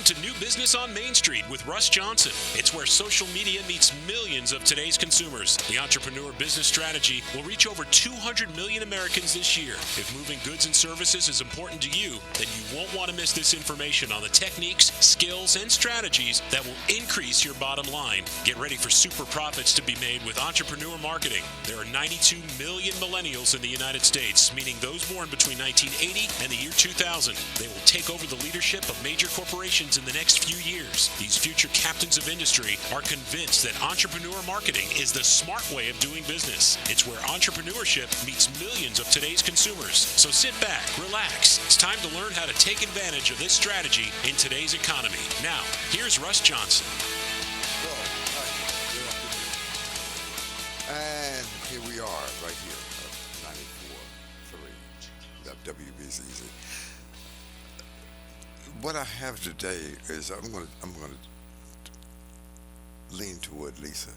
to New Business on Main Street with Russ Johnson. It's where social media meets millions of today's consumers. The Entrepreneur Business Strategy will reach over 200 million Americans this year. If moving goods and services is important to you, then you won't want to miss this information on the techniques, skills, and strategies that will increase your bottom line. Get ready for super profits to be made with entrepreneur marketing. There are 92 million millennials in the United States, meaning those born between 1980 and the year 2000. They will take over the leadership of major corporations in the next few years. These future captains of industry are convinced that entrepreneur marketing is the smart way of doing business. It's where entrepreneurship meets millions of today's consumers. So sit back, relax. It's time to learn how to take advantage of this strategy in today's economy. Now, here's Russ Johnson. And here we are, right here, 94.3 WBCZ. What I have today is I'm going to lean toward Lisa.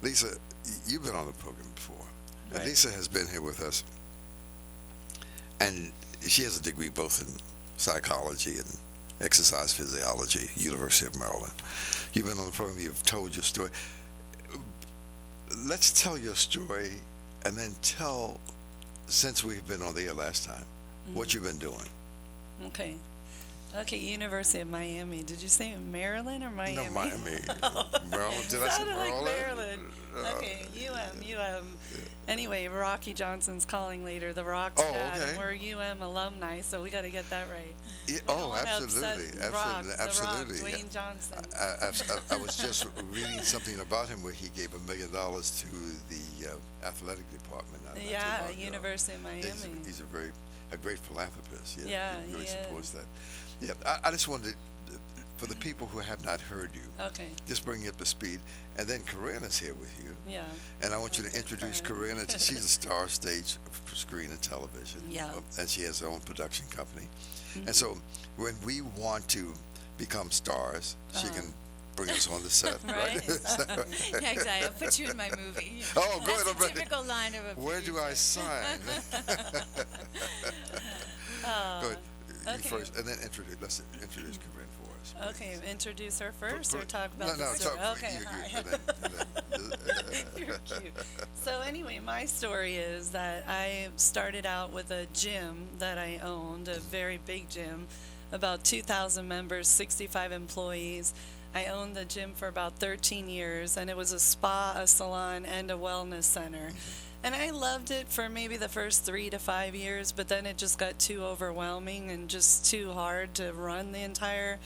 Lisa, you've been on the program before. Right. And Lisa has been here with us. And she has a degree both in psychology and exercise physiology, University of Maryland. You've been on the program, you've told your story. Let's tell your story and then tell, since we've been on the air last time, what you've been doing. Okay, University of Miami. Did you say Maryland or Miami? No, Miami. Maryland. Did I say Sounded like Maryland? Maryland. Okay, UM. Anyway, Rocky Johnson's calling later, the Rock's dad, and we're UM alumni, so we got to get that right. Yeah, absolutely. Rock, Dwayne Johnson. I was just reading something about him where he gave $1 million to the athletic department. University of Miami. He's a great philanthropist. Yeah, he really he supports is. that. Yeah, I just wanted, for the people who have not heard you, just bring you up to speed. And then Corinne is here with you. Yeah. And I want you to introduce Corinne. She's a star stage for screen and television. Yeah. And she has her own production company. And so when we want to become stars, she can bring us on the set, right? Yeah, exactly. I'll put you in my movie. Oh, good. That's the typical line of a Where do I sign? Good. You first, and then let's introduce Corinne for us. Okay, introduce her first or talk about the story? You're cute. So anyway, my story is that I started out with a gym that I owned, a very big gym, about 2,000 members, 65 employees. I owned the gym for about 13 years, and it was a spa, a salon, and a wellness center. And I loved it for maybe the first 3 to 5 years, but then it just got too overwhelming and just too hard to run the entire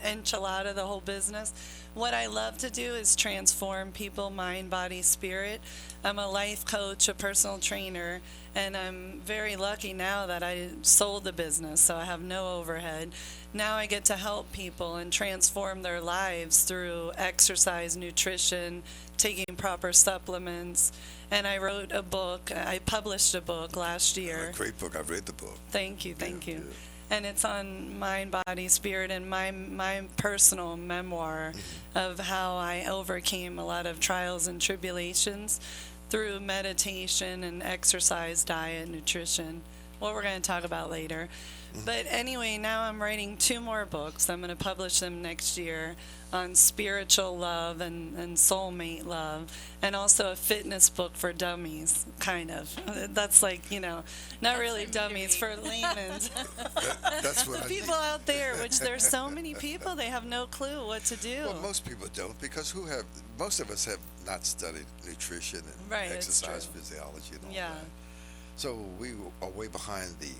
enchilada, the whole business. What I love to do is transform people, mind, body, spirit. I'm a life coach, a personal trainer, and I'm very lucky now that I sold the business, so I have no overhead. Now I get to help people and transform their lives through exercise, nutrition, taking proper supplements. And I wrote a book. I published a book last year. A great book. I've read the book. Thank you. Yeah. And it's on mind, body, spirit, and my personal memoir of how I overcame a lot of trials and tribulations through meditation and exercise, diet, nutrition, what we're going to talk about later. But anyway, now I'm writing 2 more books. I'm going to publish them next year on spiritual love and soulmate love, and also a fitness book for dummies, kind of. That's like, not really dummies, for laymen's. That's what people out there, which there's so many people, they have no clue what to do. Well, most people don't, because most of us have not studied nutrition and exercise physiology and all that. So we are way behind the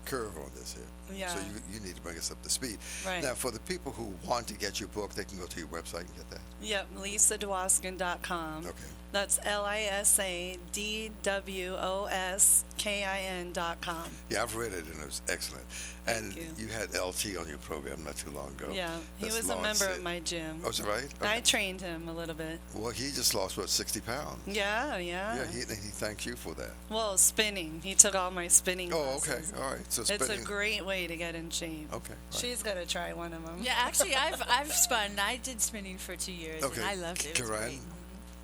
curve on this here. Yeah. So you need to bring us up to speed. Right. Now, for the people who want to get your book, they can go to your website and get that. Yep, lisadwoskin.com. Okay. That's LISADWOSKIN.com. Yeah, I've read it, and it was excellent. And Thank you had LT on your program not too long ago. Yeah, he That's was a Lawrence member Sid. of my gym. Oh, is that right? Okay. I trained him a little bit. Well, he just lost, 60 pounds? Yeah. Yeah, he thanked you for that. Well, spinning. He took all my spinning Oh, okay. classes. All right. So It's spinning. a great way to get in shape. Okay. Right. She's got to try one of them. Yeah, actually, I've spun. I did spinning for 2 years, Okay. and I loved it. It was Corinne? great.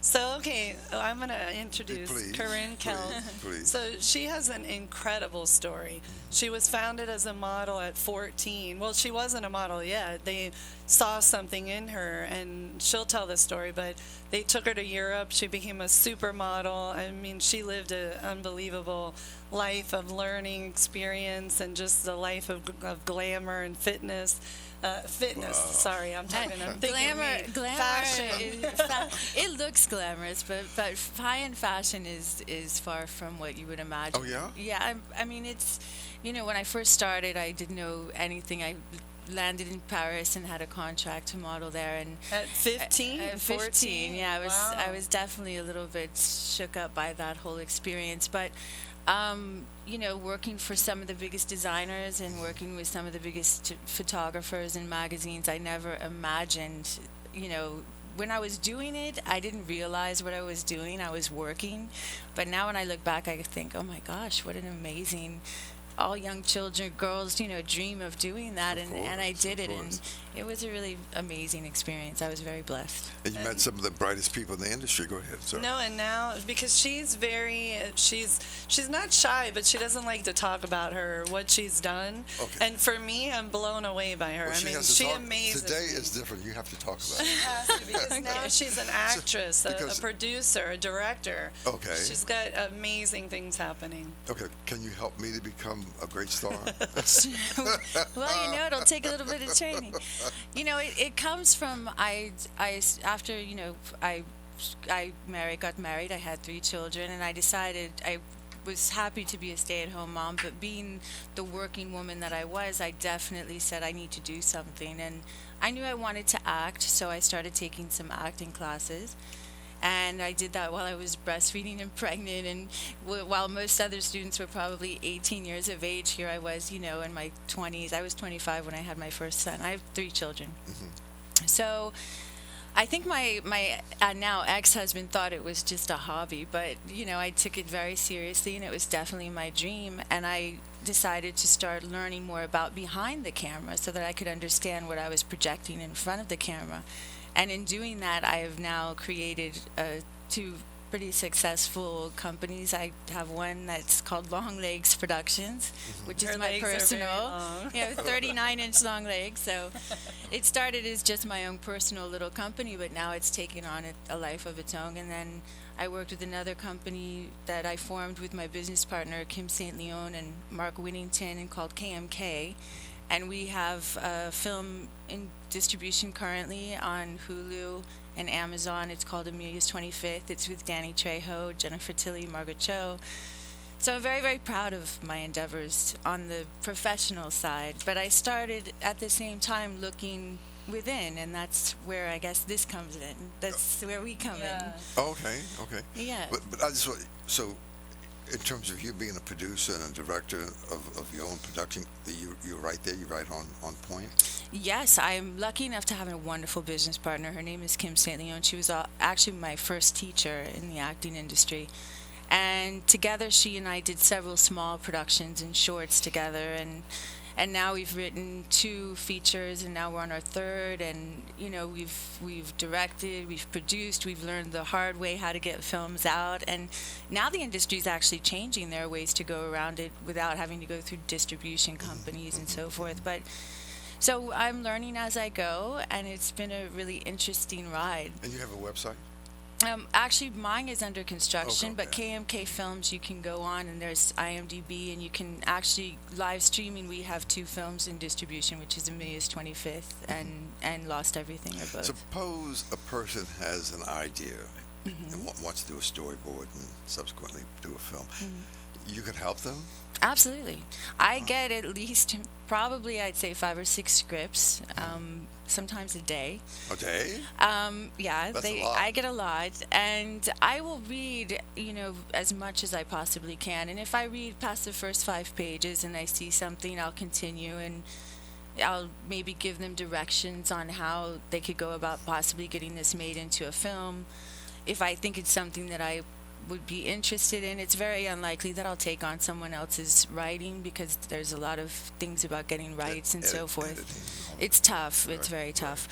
So, okay, I'm going to introduce Please, Corinne Kell. please. So, she has an incredible story. She was founded as a model at 14. Well, she wasn't a model yet. They saw something in her, and she'll tell the story, but they took her to Europe. She became a supermodel. I mean, she lived an unbelievable life of learning experience and just the life of glamour and fitness. Sorry, I'm talking. I'm thinking glamour. fashion. It looks glamorous, but high-end fashion is far from what you would imagine. Oh yeah. Yeah, I mean, it's, when I first started, I didn't know anything. I landed in Paris and had a contract to model there, and At 15? at 14? 15, yeah, Wow. I was definitely a little bit shook up by that whole experience, but working for some of the biggest designers and working with some of the biggest photographers and magazines, I never imagined, when I was doing it, I didn't realize what I was doing. I was working. But now when I look back, I think, oh my gosh, what an amazing, all young children, girls, dream of doing that. And I did it. And it was a really amazing experience. I was very blessed. And you met some of the brightest people in the industry. Go ahead, sir. No, and now, because she's not shy, but she doesn't like to talk about what she's done. Okay. And for me, I'm blown away by her. Well, I mean, has to she talk. amazes Today me. is different. You have to talk about it. She has to, because now she's an actress, a because- producer, a director. Okay. She's got amazing things happening. Okay, can you help me to become a great star? Well, it'll take a little bit of training. It comes from after I got married. I had 3 children, and I decided I was happy to be a stay-at-home mom. But being the working woman that I was, I definitely said I need to do something, and I knew I wanted to act, so I started taking some acting classes. And I did that while I was breastfeeding and pregnant, and while most other students were probably 18 years of age, here I was, in my 20s. I was 25 when I had my first son. I have 3 children. Mm-hmm. So I think my now ex-husband thought it was just a hobby, but, I took it very seriously, and it was definitely my dream. And I decided to start learning more about behind the camera so that I could understand what I was projecting in front of the camera. And in doing that, I have now created 2 pretty successful companies. I have one that's called Long Legs Productions, which Her is my legs are personal, very long. 39-inch long legs. So it started as just my own personal little company, but now it's taken on a life of its own. And then I worked with another company that I formed with my business partner, Kim St. Leon and Mark Winnington, and called KMK. And we have a film in distribution currently on Hulu and Amazon. It's called Amelia's 25th. It's with Danny Trejo, Jennifer Tilly, Margaret Cho. So I'm very, very proud of my endeavors on the professional side. But I started at the same time looking within, and that's where I guess this comes in. That's where we come in. Okay. Yeah. But I just want, so in terms of you being a producer and a director of your own production, you're right there, you're right on point? Yes, I'm lucky enough to have a wonderful business partner. Her name is Kim St. Leon. She was actually my first teacher in the acting industry. And together, she and I did several small productions and shorts together. And now we've written 2 features, and now we're on our 3rd. And we've directed, we've produced, we've learned the hard way how to get films out. And now the industry is actually changing. There are ways to go around it without having to go through distribution companies and so forth. But so I'm learning as I go, and it's been a really interesting ride. And you have a website? Actually, mine is under construction, but Okay. KMK Films, you can go on, and there's IMDb, and you can actually live streaming. We have 2 films in distribution, which is Amelia's 25th and Lost Everything, or both. Suppose a person has an idea and wants to do a storyboard and subsequently do a film. You could help them? Absolutely. I get at least, probably I'd say 5 or 6 scripts, sometimes a day. A day? Yeah, That's a lot. I get a lot, and I will read, as much as I possibly can. And if I read past the first 5 pages and I see something, I'll continue, and I'll maybe give them directions on how they could go about possibly getting this made into a film. If I think it's something that I would be interested in, it's very unlikely that I'll take on someone else's writing, because there's a lot of things about getting rights and so forth. Editing. It's tough. It's very tough.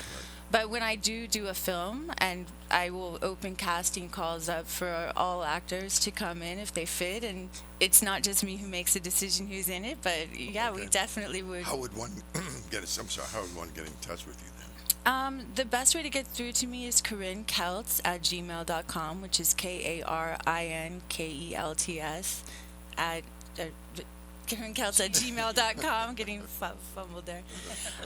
But when I do a film, and I will open casting calls up for all actors to come in if they fit, and it's not just me who makes the decision who's in it, but yeah, we definitely would. How would one get it? I'm sorry. How would one get in touch with you then? The best way to get through to me is KarinKelts@gmail.com, which is KarinKelts at KarinKelts@gmail.com. Getting fumbled there,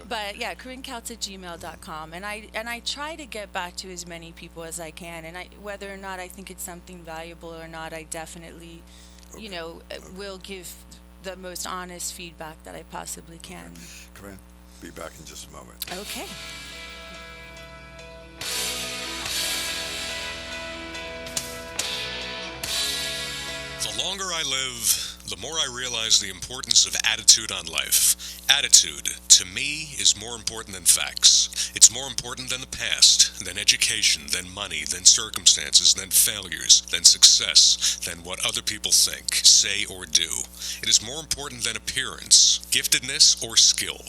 but yeah, KarinKelts@gmail.com, and I try to get back to as many people as I can, and whether or not I think it's something valuable or not, I definitely, will give the most honest feedback that I possibly can. Karin, be back in just a moment. Okay. The longer I live, the more I realize the importance of attitude on life. Attitude, to me, is more important than facts. It's more important than the past, than education, than money, than circumstances, than failures, than success, than what other people think, say, or do. It is more important than appearance, giftedness, or skill.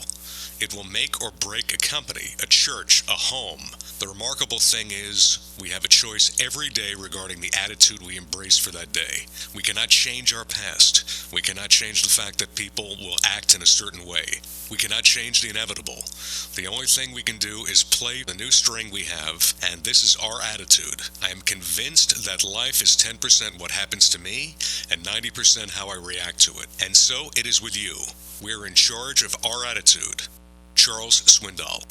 It will make or break a company, a church, a home. The remarkable thing is, we have a choice every day regarding the attitude we embrace for that day. We cannot change our past. We cannot change the fact that people will act in a certain way. We cannot change the inevitable. The only thing we can do is play the new string we have, and this is our attitude. I am convinced that life is 10% what happens to me, and 90% how I react to it. And so it is with you. We're in charge of our attitude. Charles Swindoll.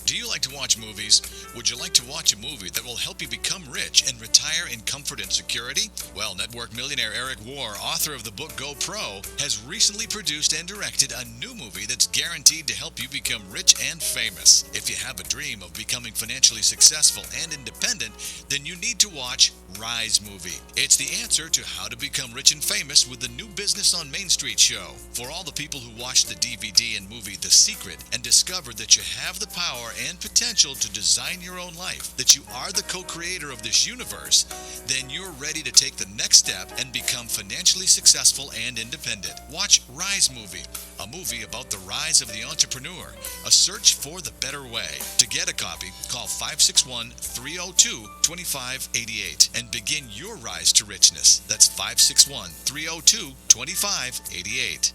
Do you like to watch movies? Would you like to watch a movie that will help you become rich and retire in comfort and security? Well, network millionaire Eric Warr, author of the book Go Pro, has recently produced and directed a new movie that's guaranteed to help you become rich and famous. If you have a dream of becoming financially successful and independent, then you need to watch Rise Movie. It's the answer to how to become rich and famous with the new Business on Main Street show. For all the people who watched the DVD and movie The Secret and discovered that you have the power and potential to design your own life, that you are the co-creator of this universe, then you're ready to take the next step and become financially successful and independent. Watch Rise Movie, a movie about the rise of the entrepreneur, a search for the better way. To get a copy, call 561-302-2588 and begin your rise to richness. That's 561-302-2588.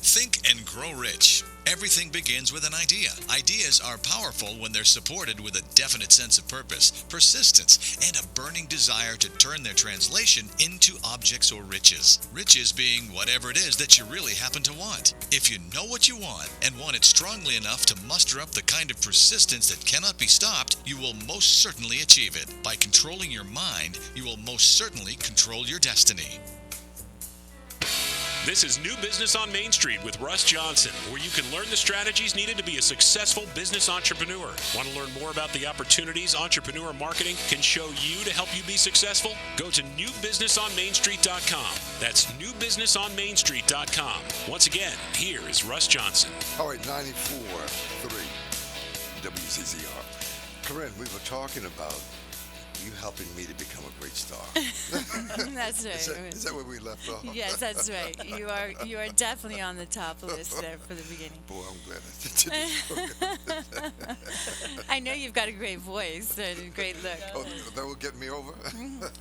Think and grow rich. Everything begins with an idea. Ideas are powerful when they're supported with a definite sense of purpose, persistence, and a burning desire to turn their translation into objects or riches. Riches being whatever it is that you really happen to want. If you know what you want and want it strongly enough to muster up the kind of persistence that cannot be stopped, you will most certainly achieve it. By controlling your mind, you will most certainly control your destiny. This is New Business on Main Street with Russ Johnson, where you can learn the strategies needed to be a successful business entrepreneur. Want to learn more about the opportunities entrepreneur marketing can show you to help you be successful? Go to newbusinessonmainstreet.com. That's newbusinessonmainstreet.com. Once again, here is Russ Johnson. All right, 94.3 WCCR. Karin, we were talking about you helping me to become a great star. That's right. Is that where we left off? Yes, that's right. You are definitely on the top list there for the beginning. Boy, I'm glad I did this. I know you've got a great voice and a great look. Oh, that will get me over?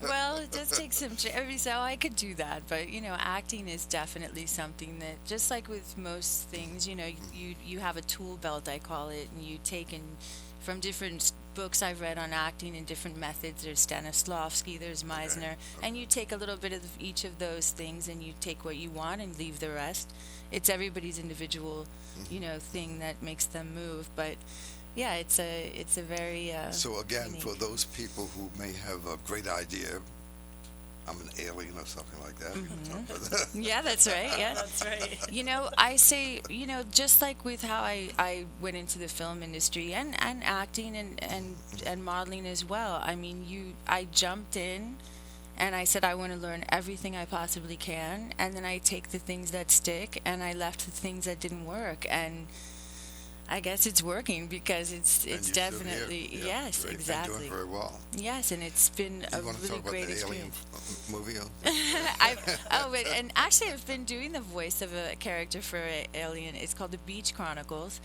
Well, it does take some so I could do that, but acting is definitely something that, just like with most things, you have a tool belt, I call it, and you take in from different books I've read on acting and different methods. There's Stanislavski, there's Meisner, and you take a little bit of each of those things and you take what you want and leave the rest. It's everybody's individual, thing that makes them move. But yeah, it's a very so again, unique. for those people who may have a great idea, I'm an alien or something like that. Mm-hmm. Yeah, that's right. Yeah, That's right. I say, just like with how I went into the film industry and acting and modeling as well. I mean, I jumped in and I said I want to learn everything I possibly can, and then I take the things that stick and I left the things that didn't work, and I guess it's working because it's definitely yes, great. exactly. And doing very well. Yes, and it's been a You want to really talk about great the Alien experience. movie? And actually I've been doing the voice of a character for Alien. It's called The Beach Chronicles,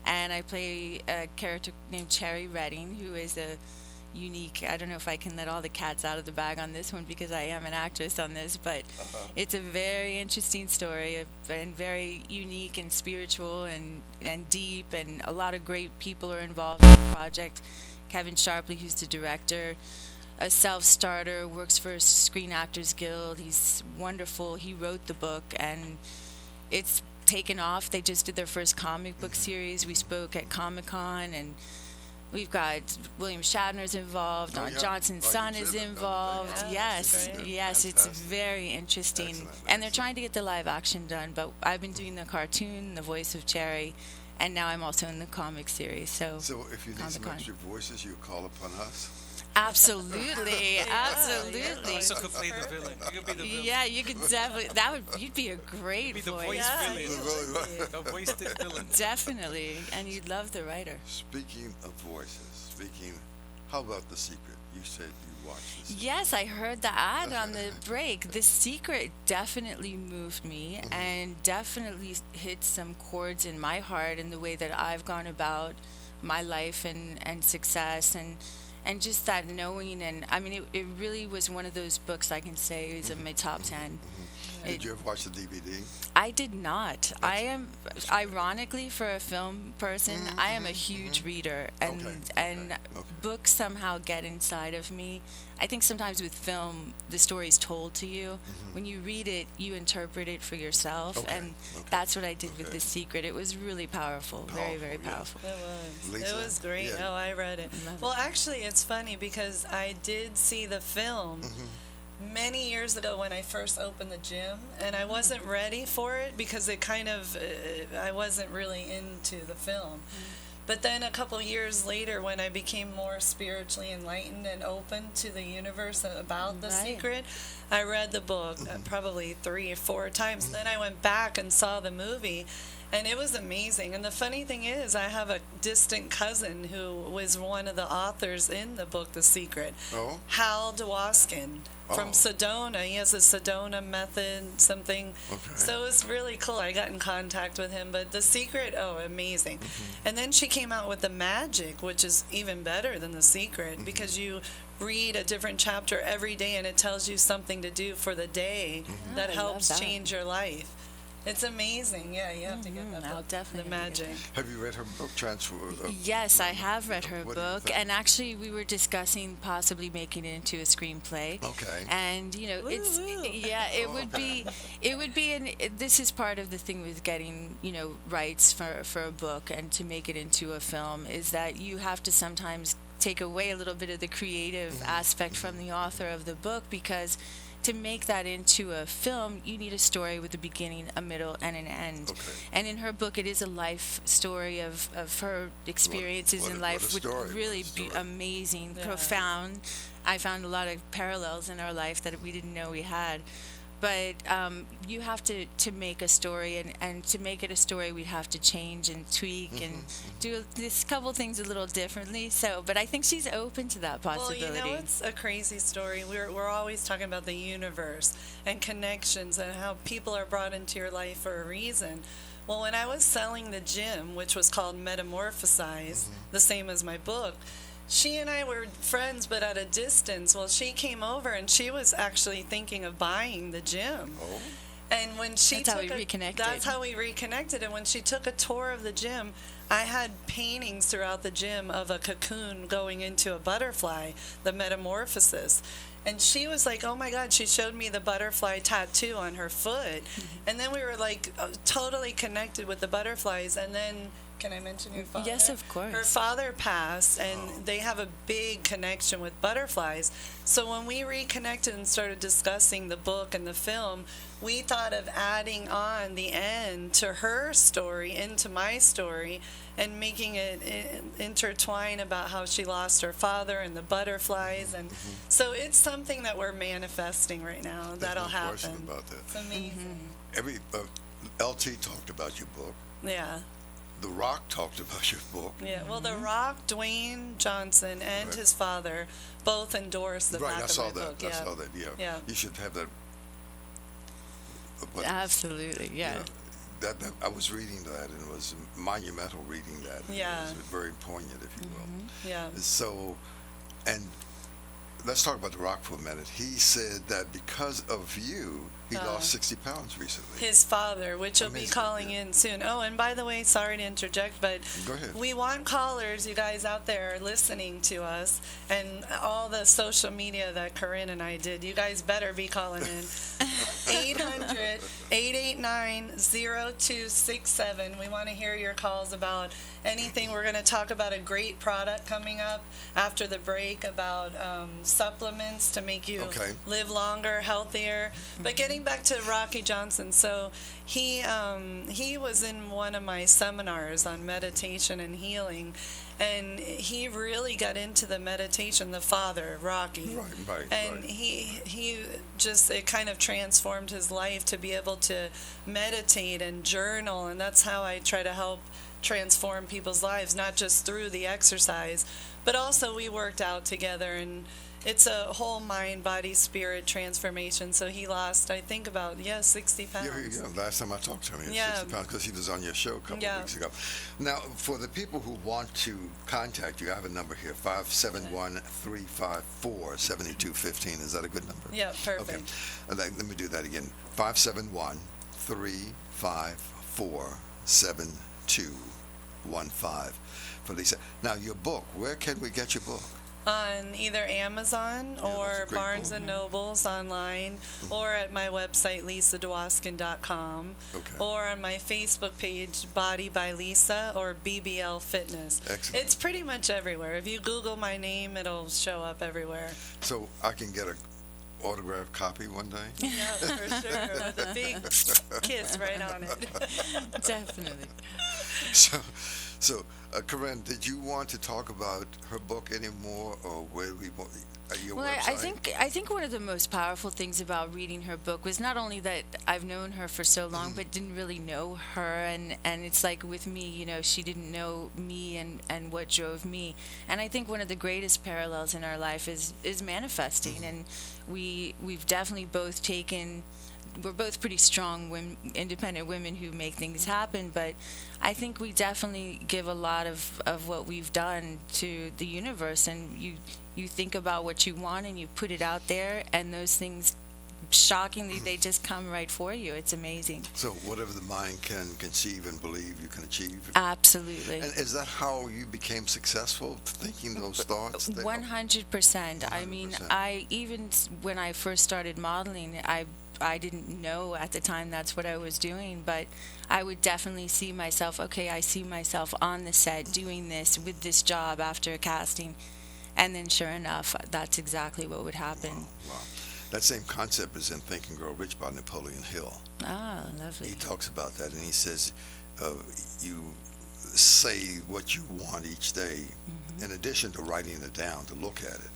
and I play a character named Cherry Redding, who is a unique, I don't know if I can let all the cats out of the bag on this one because I am an actress on this, but it's a very interesting story and very unique and spiritual and deep, and a lot of great people are involved in the project. Kevin Sharpley, who's the director, a self-starter, works for Screen Actors Guild. He's wonderful. He wrote the book, and it's taken off. They just did their first comic book series. We spoke at Comic-Con, and we've got William Shatner's involved. Don Johnson's son is involved. Yes, yes, it's very interesting. Excellent. And they're trying to get the live action done, but I've been doing the cartoon, the voice of Cherry, and now I'm also in the comic series. So if you need some Comic-Con. extra voices, you call upon us. Absolutely, absolutely. Also could play the villain. You could be the villain. Yeah, you could definitely. You'd be a great Be the voice. voice Yeah, villain. The wasted villain. Definitely, and you'd love the writer. Speaking of voices, how about The Secret? You said you watched this. Yes, I heard the ad on the break. The Secret definitely moved me and definitely hit some chords in my heart in the way that I've gone about my life and success and just that knowing. And I mean, it really was one of those books I can say is in my top 10. Did you ever watch the DVD? I did not. I am, ironically, for a film person, I am a huge reader, and Okay. books somehow get inside of me. I think sometimes with film, the story's told to you. When you read it, you interpret it for yourself, Okay, and okay, that's what I did with okay. The Secret. It was really powerful, very, very Powerful, yeah. powerful. It was. Lisa? It was great. Yeah. Oh, I read it. Love Well, actually, it's funny because I did see the film many years ago when I first opened the gym, and I wasn't ready for it because it kind of, I wasn't really into the film. But then a couple years later, when I became more spiritually enlightened and open to the universe about The Right. Secret, I read the book probably 3 or 4 times. Then I went back and saw the movie, and it was amazing. And the funny thing is, I have a distant cousin who was one of the authors in the book The Secret. Oh? Hal Dwoskin from Oh. Sedona. He has a Sedona method, something. Okay. So it was really cool. I got in contact with him. But The Secret, oh, amazing. And then she came out with The Magic, which is even better than The Secret because you read a different chapter every day and it tells you something to do for the day that I love helps that. change your life. It's amazing. Yeah, you have to get that I'll book, definitely The have to get Magic. Have you read her book, Transfer? Yes, I have read her What do you book, think? and actually we were discussing possibly making it into a screenplay. Okay. And it's Woo-woo. yeah, it would be this is part of the thing with getting, rights for a book and to make it into a film is that you have to sometimes take away a little bit of the creative aspect from the author of the book, because to make that into a film, you need a story with a beginning, a middle, and an end. Okay. And in her book, it is a life story of her experiences what in a life, which story, really what a story. amazing, Yeah. profound. I found a lot of parallels in our life that we didn't know we had. But you have to make a story, and to make it a story, we'd have to change and tweak and do this couple things a little differently. So, but I think she's open to that possibility. Well, it's a crazy story. We're always talking about the universe and connections and how people are brought into your life for a reason. Well, when I was selling the gym, which was called Metamorphosize, the same as my book, she and I were friends, but at a distance. Well, she came over and she was actually thinking of buying the gym. Oh? And when she That's how took we reconnected. That's how we reconnected. And when she took a tour of the gym, I had paintings throughout the gym of a cocoon going into a butterfly, the metamorphosis. And she was like, oh my God, she showed me the butterfly tattoo on her foot. And then we were like totally connected with the butterflies. And then, can I mention your father? Yes, of course. Her father passed, and they have a big connection with butterflies. So when we reconnected and started discussing the book and the film, we thought of adding on the end to her story into my story and making it intertwine about how she lost her father and the butterflies. And so it's something that we're manifesting right now. That'll There's no question happen. about that. It's amazing. Every LT talked about your book. Yeah. The Rock talked about your book. Yeah, well, The Rock, Dwayne Johnson, and Right. his father both endorsed the Right, back I of saw my that. book. I saw that. Yeah. Yeah. You should have that. But Absolutely, yeah. I was reading that, and it was monumental reading that. Yeah. It was very poignant, if you will. Yeah. So, and let's talk about The Rock for a minute. He said that because of you, he lost 60 pounds recently. His father, which will be Amazing, calling yeah. in soon. Oh, and by the way, sorry to interject, but Go ahead. we want callers, you guys out there listening to us, and all the social media that Corinne and I did. You guys better be calling in. 800-889-0267. We want to hear your calls about anything. We're going to talk about a great product coming up after the break about supplements to make you Okay. live longer, healthier. But getting back to Rocky Johnson, so he was in one of my seminars on meditation and healing, and he really got into the meditation, the father, Rocky. Right. And he just, it kind of transformed his life to be able to meditate and journal, and that's how I try to help transform people's lives, not just through the exercise, but also we worked out together, and it's a whole mind, body, spirit transformation. So he lost, I think, about 60 pounds. Yeah, last time I talked to him, he was Yeah. 60 pounds because he was on your show a couple of weeks ago. Now, for the people who want to contact you, I have a number here, 571-354-7215. Is that a good number? Yeah, perfect. Okay. Let me do that again. 571-354-7215 for Lisa. Now, your book, where can we get your book? On either Amazon Yeah, that's or a great Barnes book. and Nobles online, or at my website, lisadwoskin.com, Okay. or on my Facebook page, Body by Lisa, or BBL Fitness. Excellent. It's pretty much everywhere. If you Google my name, it'll show up everywhere. So I can get an autographed copy one day? Yeah, for sure. With a big kiss right on it. Definitely. So, Corinne, did you want to talk about her book anymore, or where we want your Well, website? I think one of the most powerful things about reading her book was not only that I've known her for so long, but didn't really know her, and it's like with me, you know, she didn't know me and what drove me, and I think one of the greatest parallels in our life is manifesting, and we've definitely both taken. We're both pretty strong women, independent women who make things happen, but I think we definitely give a lot of what we've done to the universe, and you think about what you want and you put it out there, and those things, shockingly, they just come right for you. It's amazing. So whatever the mind can conceive and believe, you can achieve. Absolutely. And is that how you became successful, thinking those thoughts? 100%. I mean, 100%. when I first started modeling, I didn't know at the time that's what I was doing, but I would definitely see myself, okay, I see myself on the set doing this with this job after a casting. And then sure enough, that's exactly what would happen. Wow. That same concept is in Think and Grow Rich by Napoleon Hill. Ah, lovely. He talks about that, and he says you say what you want each day, in addition to writing it down to look at it,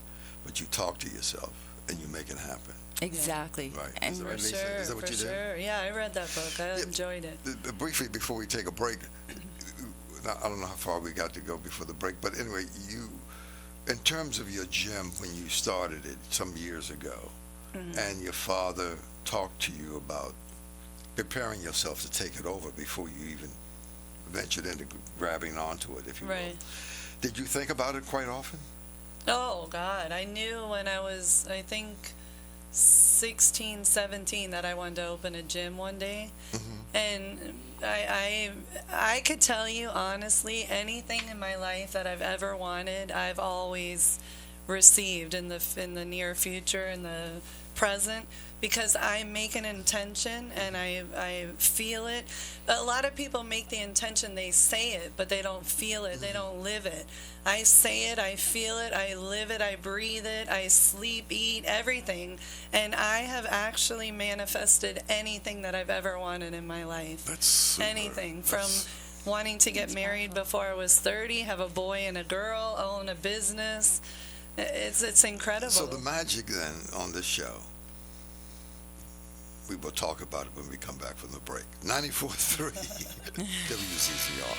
but you talk to yourself and you make it happen. Exactly. Right. And Is that For right, Lisa? sure, Is that what for you did? sure. Yeah, I read that book. I enjoyed it. Briefly, before we take a break, I don't know how far we got to go before the break, but anyway, in terms of your gym when you started it some years ago, and your father talked to you about preparing yourself to take it over before you even ventured into grabbing onto it, if you will. Right. Did you think about it quite often? Oh, God. I knew when I was, I think, 16, 17 that I wanted to open a gym one day. And I could tell you honestly, anything in my life that I've ever wanted, I've always received in the near future, in the present, because I make an intention and I feel it. A lot of people make the intention, they say it, but they don't feel it, they don't live it. I say it, I feel it, I live it, I breathe it, I sleep, eat, everything. And I have actually manifested anything that I've ever wanted in my life. That's super. Anything from wanting to get married before I was 30, have a boy and a girl, own a business. It's incredible. So the magic then on this show, we will talk about it when we come back from the break. 94.3 WCCR.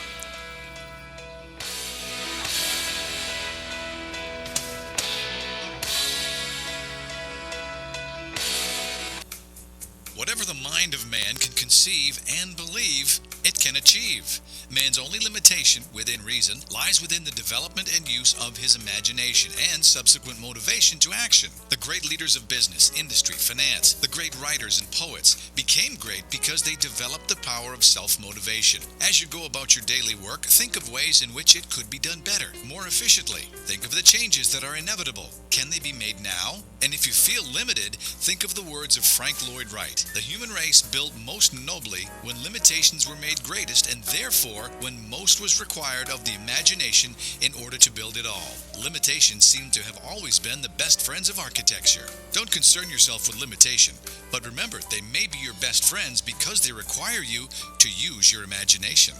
Whatever the mind of man can conceive and believe, it can achieve. Man's only limitation, within reason, lies within the development and use of his imagination and subsequent motivation to action. The great leaders of business, industry, finance, the great writers and poets became great because they developed the power of self-motivation. As you go about your daily work, think of ways in which it could be done better, more efficiently. Think of the changes that are inevitable. Can they be made now? And if you feel limited, think of the words of Frank Lloyd Wright. The human race built most nobly when limitations were made greatest, and therefore when most was required of the imagination in order to build it all. Limitations seem to have always been the best friends of architecture. Don't concern yourself with limitation, but remember they may be your best friends because they require you to use your imagination.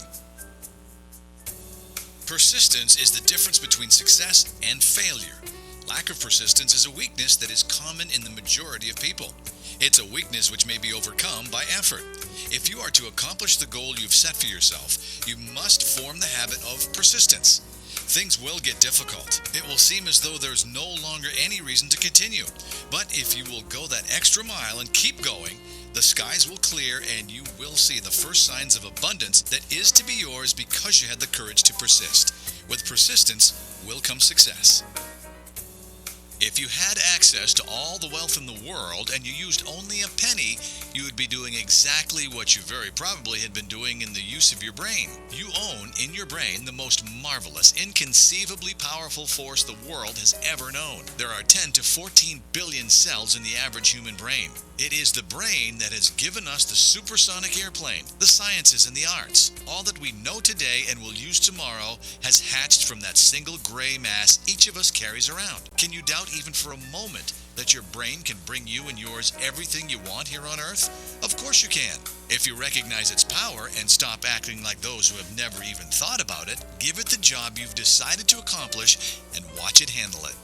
Persistence is the difference between success and failure. Lack of persistence is a weakness that is common in the majority of people. It's a weakness which may be overcome by effort. If you are to accomplish the goal you've set for yourself, you must form the habit of persistence. Things will get difficult. It will seem as though there's no longer any reason to continue. But if you will go that extra mile and keep going, the skies will clear and you will see the first signs of abundance that is to be yours because you had the courage to persist. With persistence will come success. If you had access to all the wealth in the world and you used only a penny, you would be doing exactly what you very probably had been doing in the use of your brain. You own in your brain the most marvelous, inconceivably powerful force the world has ever known. There are 10 to 14 billion cells in the average human brain. It is the brain that has given us the supersonic airplane, the sciences and the arts. All that we know today and will use tomorrow has hatched from that single gray mass each of us carries around. Can you doubt even for a moment that your brain can bring you and yours everything you want here on Earth? Of course you can. If you recognize its power and stop acting like those who have never even thought about it, give it the job you've decided to accomplish and watch it handle it.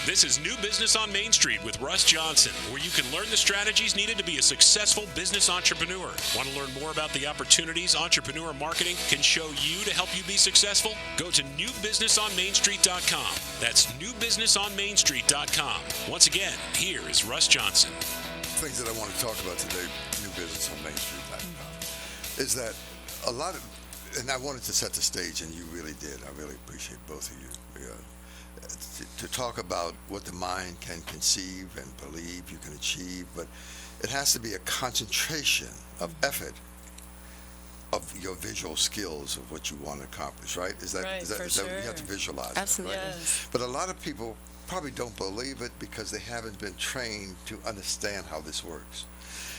This is New Business on Main Street with Russ Johnson, where you can learn the strategies needed to be a successful business entrepreneur. Want to learn more about the opportunities entrepreneur marketing can show you to help you be successful? Go to newbusinessonmainstreet.com. That's newbusinessonmainstreet.com. Once again, here is Russ Johnson. Things that I want to talk about today, newbusinessonmainstreet.com, is that a lot of, and I wanted to set the stage, and you really did. I really appreciate both of you. To talk about what the mind can conceive and believe you can achieve, but it has to be a concentration of effort of your visual skills of what you want to accomplish, right? Is that, right, is that, for is that sure. you have to visualize Absolutely. it, right? Yes. But a lot of people probably don't believe it because they haven't been trained to understand how this works.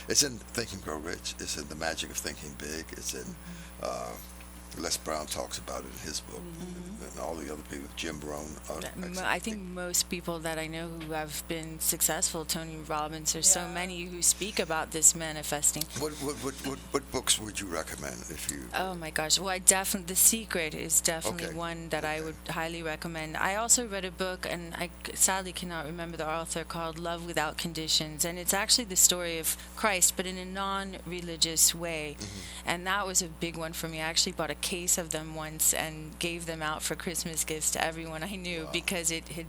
It's in Think and Grow Rich. It's in The Magic of Thinking Big. It's in Les Brown talks about it in his book, and all the other people, Jim Rohn. I think most people that I know who have been successful, Tony Robbins, there's so many who speak about this manifesting. What books would you recommend if you? Oh my gosh! Well, The Secret is definitely one that I would highly recommend. I also read a book, and I sadly cannot remember the author, called Love Without Conditions, and it's actually the story of Christ, but in a non-religious way, and that was a big one for me. I actually bought a case of them once and gave them out for Christmas gifts to everyone I knew because it had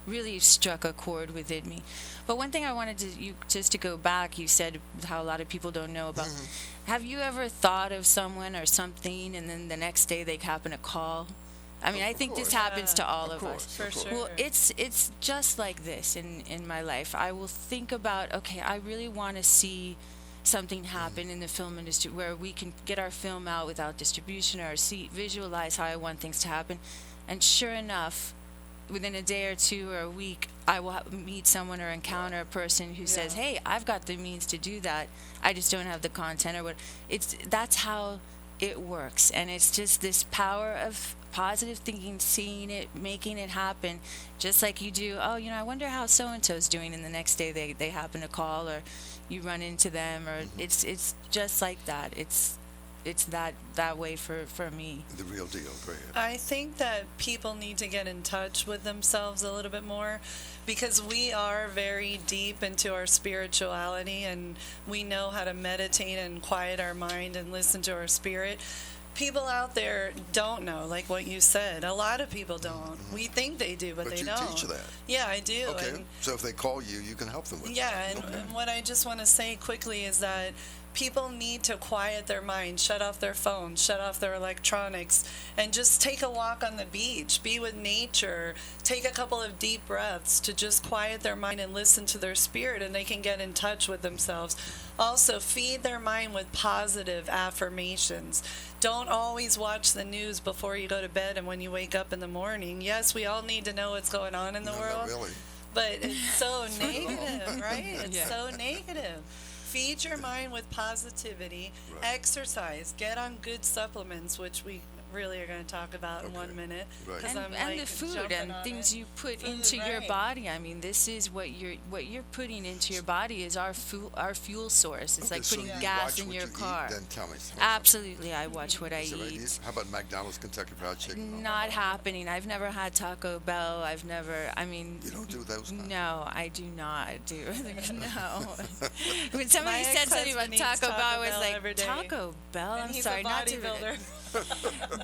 really struck a chord within me. But one thing I wanted just to go back, you said how a lot of people don't know about. Have you ever thought of someone or something and then the next day they happen to call? I mean, I think this happens to all of us. For sure. Well, it's just like this in my life. I will think about, okay, I really want to see something happen in the film industry where we can get our film out without distribution or visualize how I want things to happen. And sure enough, within a day or two or a week, I will meet someone or encounter a person who says, hey, I've got the means to do that. I just don't have the content or what. That's how it works. And it's just this power of positive thinking, seeing it, making it happen, just like you do. Oh, I wonder how so-and-so's doing, and the next day they happen to call, or you run into them, or it's just like that. It's that way for me. The real deal. Go ahead. I think that people need to get in touch with themselves a little bit more, because we are very deep into our spirituality and we know how to meditate and quiet our mind and listen to our spirit. people out there don't know, like what you said. A lot of people don't. We think they do, but they don't. But you teach that. Yeah, I do. Okay, And so if they call you, you can help them with yeah, that. and what I just want to say quickly is that people need to quiet their mind, shut off their phones, shut off their electronics, and just take a walk on the beach, be with nature, take a couple of deep breaths to just quiet their mind and listen to their spirit, and they can get in touch with themselves. Also, feed their mind with positive affirmations. Don't always watch the news before you go to bed and when you wake up in the morning. Yes, we all need to know what's going on in the world. Not really. But it's so negative, right? It's so negative. Feed your mind with positivity. Right. Exercise. Get on good supplements, which we really are going to talk about in 1 minute. Right. 'cause I'm, And like, the food jumping and on things it. you put Food, into your right. body. I mean, this is what you're putting into your body is our fuel source. It's Okay, like so putting you gas watch in what your you car. Eat, then tell me. Absolutely, I watch what I So eat. how about McDonald's, Kentucky Fried Chicken? Not happening. I've never had Taco Bell. I've never. I mean. You don't do those kinds? No, I do not do. No. When somebody My said something about ex-husband eats Taco Bell, I was Bell every like, day. Taco Bell? And I'm he's sorry, a not to. bodybuilder.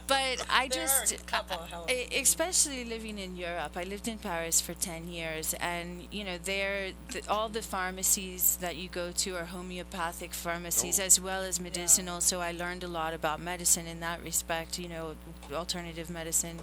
But I There just, are a couple of healthy especially living in Europe. I lived in Paris for 10 years, and you know, all the pharmacies that you go to are homeopathic pharmacies as well as medicinal. So I learned a lot about medicine in that respect. You know, alternative medicine.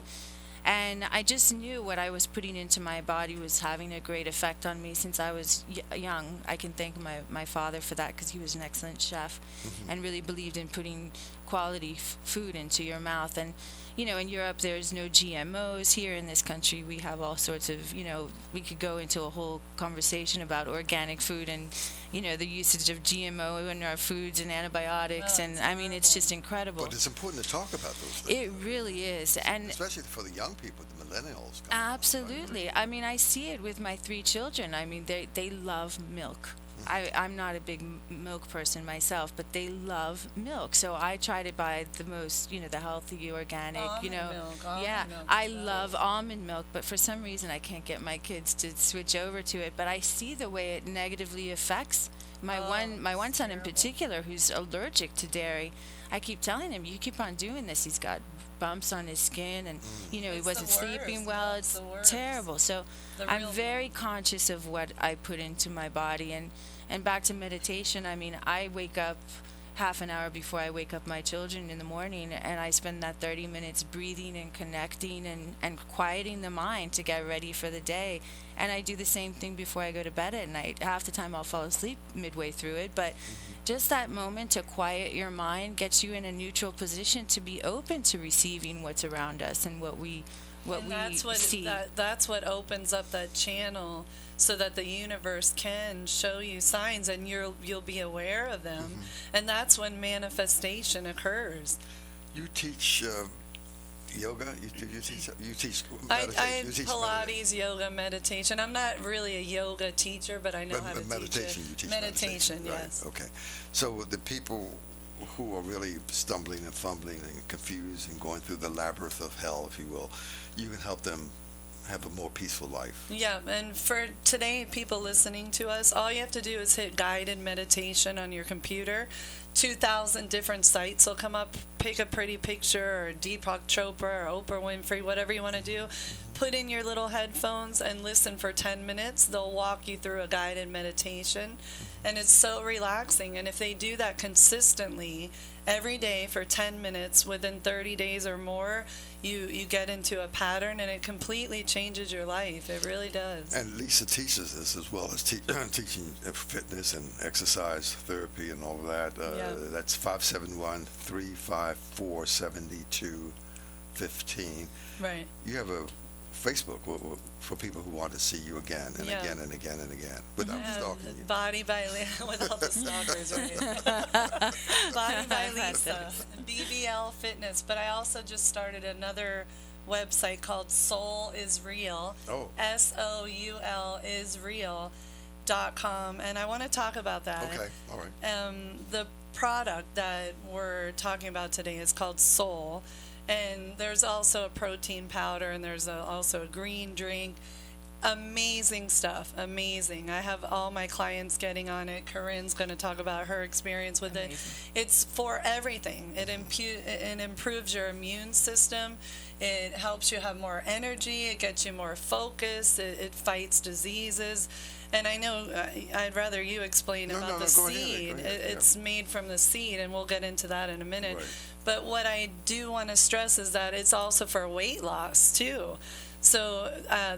And I just knew what I was putting into my body was having a great effect on me since I was young. I can thank my father for that because he was an excellent chef and really believed in putting quality food into your mouth. And, you know, in Europe, there's no GMOs. Here in this country, we have all sorts of, you know, we could go into a whole conversation about organic food and, you know, the usage of GMO in our foods and antibiotics. And, I mean, it's just incredible. But it's important to talk about those things. It really is. And especially for the young people, the millennials. absolutely. I mean, I see it with my 3 children. I mean, they love milk. I'm not a big milk person myself, but they love milk. So I try to buy the most, you know, the healthy, organic, you know. Yeah, I love almond milk, but for some reason I can't get my kids to switch over to it. But I see the way it negatively affects my one son in particular, who's allergic to dairy. I keep telling him, you keep on doing this. He's got bumps on his skin, and you know, he It's wasn't the sleeping worst. well. It's It's the worst. terrible. So The I'm real very conscious of what I put into my body. And back to meditation, I mean, I wake up half an hour before I wake up my children in the morning, and I spend that 30 minutes breathing and connecting and quieting the mind to get ready for the day. And I do the same thing before I go to bed at night. Half the time I'll fall asleep midway through it, but just that moment to quiet your mind gets you in a neutral position to be open to receiving what's around us and what we And that's what see. that's what opens up that channel so that the universe can show you signs and you'll be aware of them. And that's when manifestation occurs. You teach yoga. You teach I meditation. You teach Pilates, yoga, meditation. I'm not really a yoga teacher, but I know how to meditation. teach it. You teach meditation, right, yes. Okay. So the people who are really stumbling and fumbling and confused and going through the labyrinth of hell, if you will, you can help them have a more peaceful life. Yeah, and for today, people listening to us, all you have to do is hit guided meditation on your computer. 2,000 different sites will come up. Pick a pretty picture, or Deepak Chopra, or Oprah Winfrey, whatever you want to do. Put in your little headphones and listen for 10 minutes. They'll walk you through a guided meditation, and it's so relaxing. And if they do that consistently every day for 10 minutes within 30 days or more, you get into a pattern, and it completely changes your life. It really does. And Lisa teaches this as well as teaching fitness and exercise therapy and all of that. Yeah. That's 571-354-7215. Right. You have a Facebook for people who want to see you again and Yeah. again and again and again without stalking you. Body by without the stalkers, right? Body by Lisa, BBL Fitness. But I also just started another website called Soul is Real. Oh. SOUL is real.com, and I want to talk about that. Okay, all right. The product that we're talking about today is called Soul, and there's also a protein powder, and there's also a green drink. Amazing stuff. Amazing. I have all my clients getting on it. Corinne's going to talk about her experience with it. It's for everything. It improves your immune system. It helps you have more energy. It gets you more focused. It fights diseases. And I know I'd rather you explain about the seed. It's made from the seed, and we'll get into that in a minute. Right. But what I do want to stress is that it's also for weight loss, too. So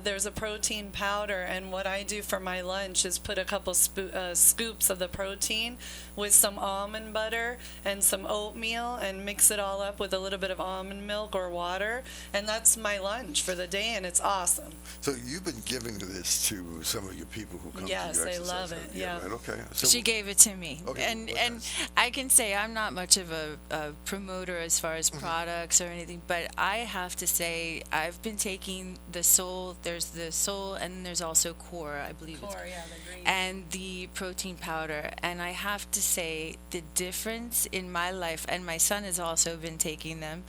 there's a protein powder, and what I do for my lunch is put a couple scoops of the protein with some almond butter and some oatmeal and mix it all up with a little bit of almond milk or water, and that's my lunch for the day, and it's awesome. So you've been giving this to some of your people who come to your exercise. Yes, they love it. Yeah. Right, okay. So She gave it to me. Okay, And well, and that's- I can say I'm not much of a promoter as far as products or anything, but I have to say I've been taking the Soul. There's the Soul, and there's also Core, I believe. Core, yeah, the green. And the protein powder. And I have to say the difference in my life, and my son has also been taking them,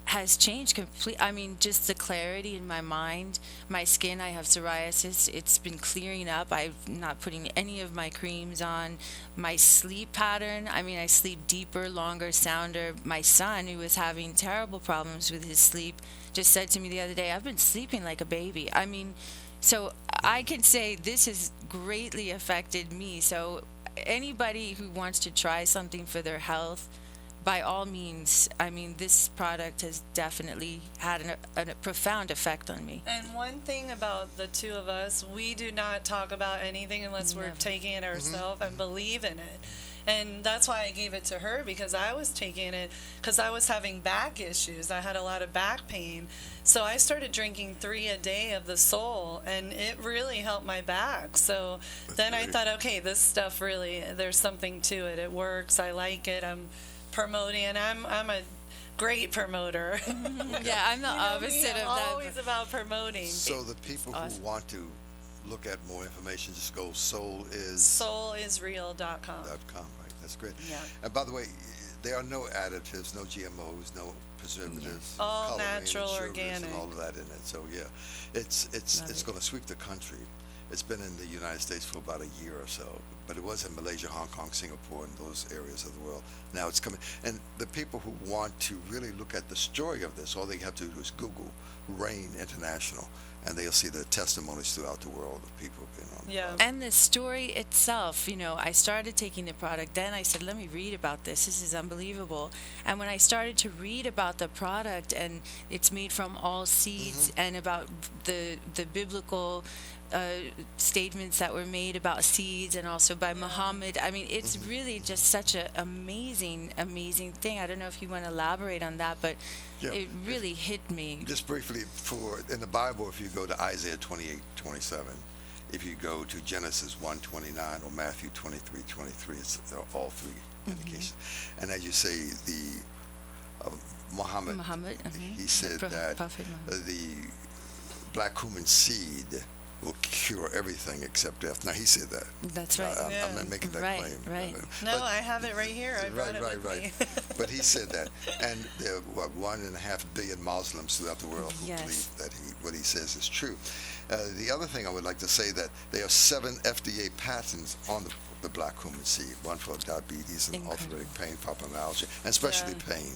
has changed completely. I mean, just the clarity in my mind. My skin, I have psoriasis. It's been clearing up. I'm not putting any of my creams on. My sleep pattern, I mean, I sleep deeper, longer, sounder. My son, who was having terrible problems with his sleep, just said to me the other day, I've been sleeping like a baby. I mean, so I can say this has greatly affected me. So anybody who wants to try something for their health, by all means, I mean, this product has definitely had a profound effect on me. And one thing about the two of us, we do not talk about anything unless we're Never. taking it ourselves and believe in it. And that's why I gave it to her, because I was taking it because I was having back issues. I had a lot of back pain. So I started drinking 3 a day of the Soul, and it really helped my back. So then I great. thought, okay, this stuff really, there's something to it. It works. I like it. I'm promoting, and I'm a great promoter. Yeah, I'm the opposite I'm of that. always about promoting. So the people who awesome. want to look at more information, just go Soulisreal.com. right? That's great. Yeah. And by the way, there are no additives, no GMOs, no preservatives, All coloring, natural, and sugars organic. and all of that in it. So yeah, it's Love it. going to sweep the country. It's been in the United States for about a year or so, but it was in Malaysia, Hong Kong, Singapore, and those areas of the world. Now it's coming. And the people who want to really look at the story of this, all they have to do is Google Rain International, and they'll see the testimonies throughout the world of people being on the Yeah. product. And the story itself, you know, I started taking the product, then I said, let me read about this. This is unbelievable. And when I started to read about the product, and it's made from all seeds, and about the biblical statements that were made about seeds, and also by Muhammad. I mean, it's really just such an amazing, amazing thing. I don't know if you want to elaborate on that, but Yeah. it really hit me. Just briefly, in the Bible, if you go to Isaiah 28:27, if you go to Genesis 1:29 or Matthew 23:23, it's all three indications. And as you say, the Muhammad, he said that Prophet Muhammad. the black cumin seed will cure everything except death. Now he said that. That's right. I'm not making that Right, claim. right. No, But- I have it right here. I brought it with me. But he said that, and there are 1.5 billion Muslims throughout the world who Yes. believe that what he says is true. The other thing I would like to say that there are 7 FDA patents on the black cumin seed, one for diabetes and Incredible. arthritic pain, fibromyalgia, and especially pain.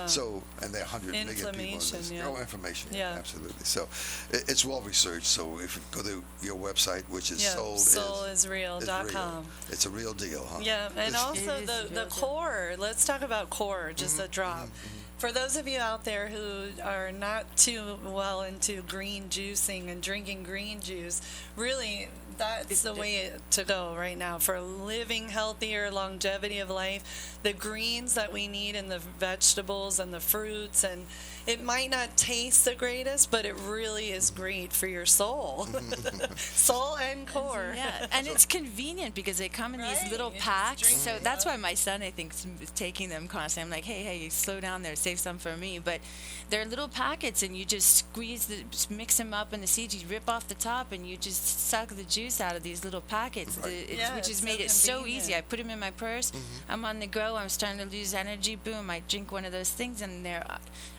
So, and there are 100 million people on this. Inflammation, yeah. Oh, inflammation, Yeah. absolutely. So, it's well researched. So, if you go to your website, which is Yeah, is real. soulisreal.com. It's a real deal, huh? Yeah, and It's- also It is the real good. core. Let's talk about core, just a drop. For those of you out there who are not too well into green juicing and drinking green juice, really, that's the way to go right now for living healthier, longevity of life. The greens that we need in the vegetables and the fruits, and it might not taste the greatest, but it really is great for your soul. Soul and core. Yeah, and it's convenient because they come in these Right, little you just packs. drink So it that's up. why my son, I think, is taking them constantly. I'm like, hey, slow down there, save some for me. But they're little packets, and you just mix them up in the seeds. You rip off the top, and you just suck the juice out of these little packets, which has made it so easy. I put them in my purse. I'm on the go. I'm starting to lose energy. Boom! I drink one of those things, and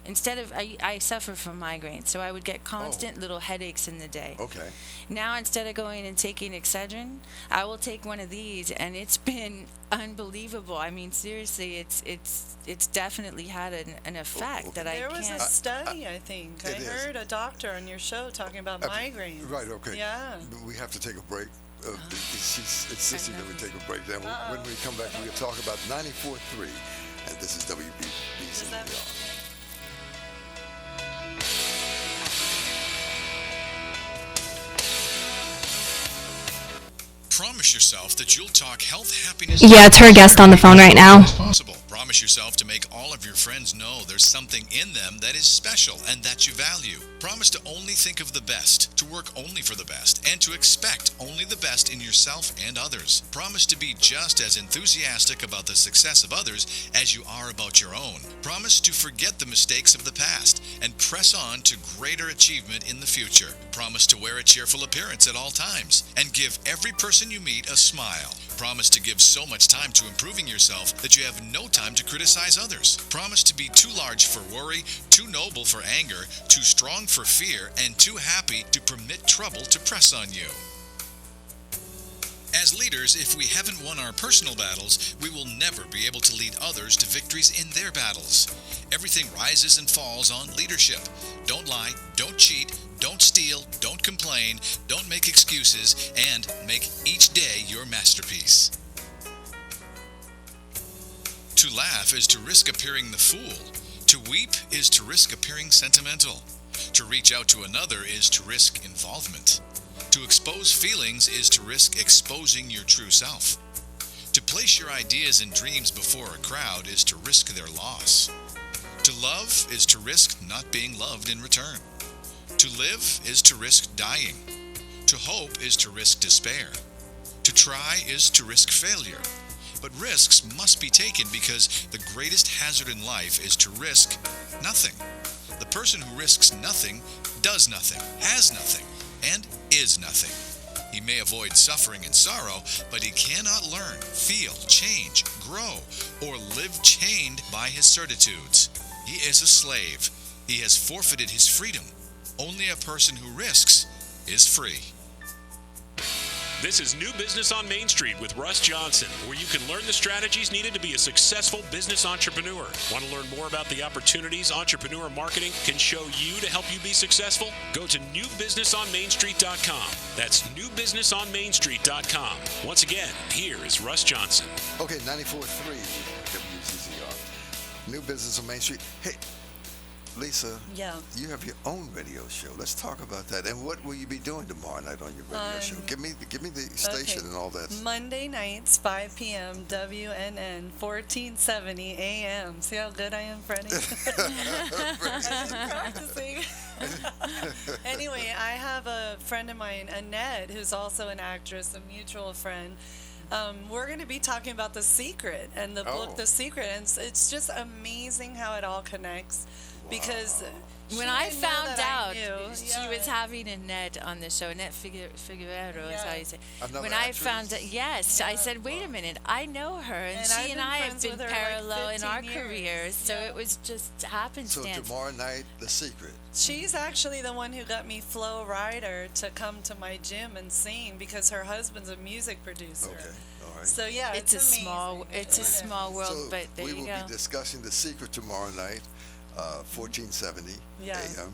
instead of I suffer from migraines, so I would get constant little headaches in the day. Okay. Now, instead of going and taking Excedrin, I will take one of these, and it's been unbelievable. I mean, seriously, it's definitely had an effect that I can't. There was a study, I think. I heard a doctor on your show talking about migraines. Right, okay. Yeah. We have to take a break. She's insisting that we take a break. Then when we come back, we'll talk about 94.3. And this is WBBC. Promise yourself that you'll talk health, happiness... Yeah, it's her guest on the phone right now. ...possible. Promise yourself to make all of your friends know there's something in them that is special and that you value. Promise to only think of the best, to work only for the best, and to expect only the best in yourself and others. Promise to be just as enthusiastic about the success of others as you are about your own. Promise to forget the mistakes of the past and press on to greater achievement in the future. Promise to wear a cheerful appearance at all times and give every person you meet a smile. Promise to give so much time to improving yourself that you have no time to criticize others. Promise to be too large for worry, too noble for anger, too strong for fear, and too happy to permit trouble to press on you. As leaders, if we haven't won our personal battles, we will never be able to lead others to victories in their battles. Everything rises and falls on leadership. Don't lie, don't cheat, don't steal, don't complain, don't make excuses, and make each day your masterpiece. To laugh is to risk appearing the fool. To weep is to risk appearing sentimental. To reach out to another is to risk involvement. To expose feelings is to risk exposing your true self. To place your ideas and dreams before a crowd is to risk their loss. To love is to risk not being loved in return. To live is to risk dying. To hope is to risk despair. To try is to risk failure. But risks must be taken because the greatest hazard in life is to risk nothing. The person who risks nothing does nothing, has nothing, and is nothing. He may avoid suffering and sorrow, but he cannot learn, feel, change, grow, or live chained by his certitudes. He is a slave. He has forfeited his freedom. Only a person who risks is free. This is New Business on Main Street with Russ Johnson, where you can learn the strategies needed to be a successful business entrepreneur. Want to learn more about the opportunities entrepreneur marketing can show you to help you be successful? Go to newbusinessonmainstreet.com. That's newbusinessonmainstreet.com. Once again, here is Russ Johnson. Okay, 94.3 WCCR. New Business on Main Street. Hey, Lisa, you have your own radio show. Let's talk about that. And what will you be doing tomorrow night on your radio show? Give me the station and all that. Monday nights, 5 p.m., WNN, 1470 a.m. See how good I am, Freddie? Practicing. Anyway, I have a friend of mine, Annette, who's also an actress, a mutual friend. We're going to be talking about The Secret and the book The Secret. And it's just amazing how it all connects. Because when I found out she was having Annette on the show, Annette Figueroa is how you say. When I found out, I said, wait a minute, I know her, and she and I have been parallel in our careers, so it was just happenstance. So tomorrow night, The Secret. She's actually the one who got me Flo Rida to come to my gym and sing because her husband's a music producer. Okay. All right. So it's a small world, so but there you go. We will be discussing The Secret tomorrow night. 1470 a.m.